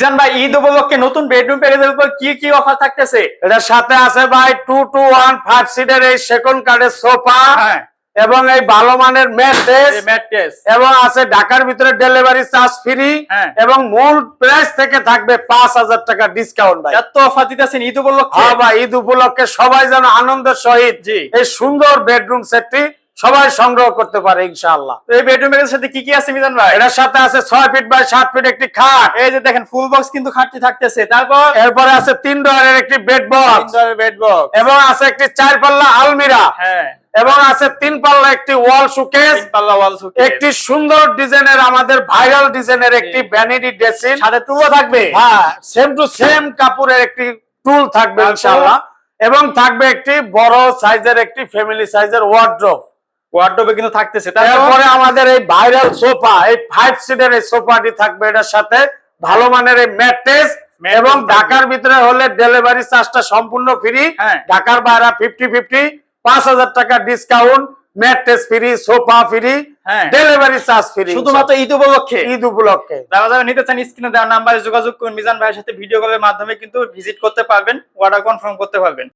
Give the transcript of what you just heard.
জান ভাই, ঈদ উপলক্ষে নতুন বেডরুম প্যাকেজের উপর কি কি অফার থাকতেছে? এটার সাথে আছে ভাই 2-to-1 5 সিটের এই সেকেন্ড কার্ডের সোফা হ্যাঁ, এবং এই ভালো মানের ম্যাট্রেস এই ম্যাট্রেস। এবং আছে ঢাকার ভিতরে ডেলিভারি চার্জ ফ্রি হ্যাঁ। এবং মূল প্রাইস থেকে থাকবে 5000 টাকা ডিসকাউন্ট ভাই। এত অফার দিতেছেন ঈদ উপলক্ষে? হ্যাঁ ভাই, ঈদ উপলক্ষে সবাই যেন আনন্দের সহিত জি। এই সুন্দর বেডরুম সেটটি সবাই সংগ্রহ করতে পারে ইনশাআল্লাহ। তো এই বেডরুম প্যাকেজের সাথে কি কি আছে মিজান ভাই? এটার সাথে আছে 6 ফিট বাই 7 ফিট একটি খাট, এই যে দেখেন ফুল বক্স কিন্তু খাটটি থাকতেছে। তারপর এরপরে আছে 3 ডয়ারের একটি বেড বক্স বেড বক্স এবং আছে একটি 4 পাল্লা আলমিরা হ্যাঁ, এবং আছে 3 পাল্লা একটি ওয়াল শোকেস, তিন পাল্লা ওয়াল শোকেস, একটি সুন্দর ডিজাইনের আমাদের ভাইরাল ডিজাইনের একটি ভ্যানিটি ড্রেসিং, সাথে টুলও থাকবে। হ্যাঁ সেম টু সেম কাপড়ের একটি টুল থাকবে তারপর? ইনশাআল্লাহ এবং থাকবে একটি বড় সাইজের একটি ফ্যামিলি সাইজের ওয়ার্ড্রোব। ওয়ার্ডরোবে কিন্তু থাকতেছে। তারপর তারপরে আমাদের এই ভাইরাল সোফা, এই 5 সিটের এই সোফাটি থাকবে এটার সাথে ভালো মানের এই ম্যাট্রেস এবং থাকবে। ঢাকার ভিতরে হলে ডেলিভারি চার্জটা সম্পূর্ণ ফ্রি, হ্যাঁ। ঢাকার বাইরে 50-50 5000 টাকা discount, mattress free, sofa free, হ্যাঁ। ডেলিভারি চার্জ ফ্রি শুধুমাত্র ঈদ উপলক্ষে। ঈদ উপলক্ষে। যারা যারা নিতে চান স্ক্রিনে দেওয়া নাম্বারে যোগাযোগ করুন, মিজান ভাইয়ের সাথে ভিডিও কলের মাধ্যমে কিন্তু ভিজিট করতে পারবেন, অর্ডার কনফার্ম করতে পারবেন।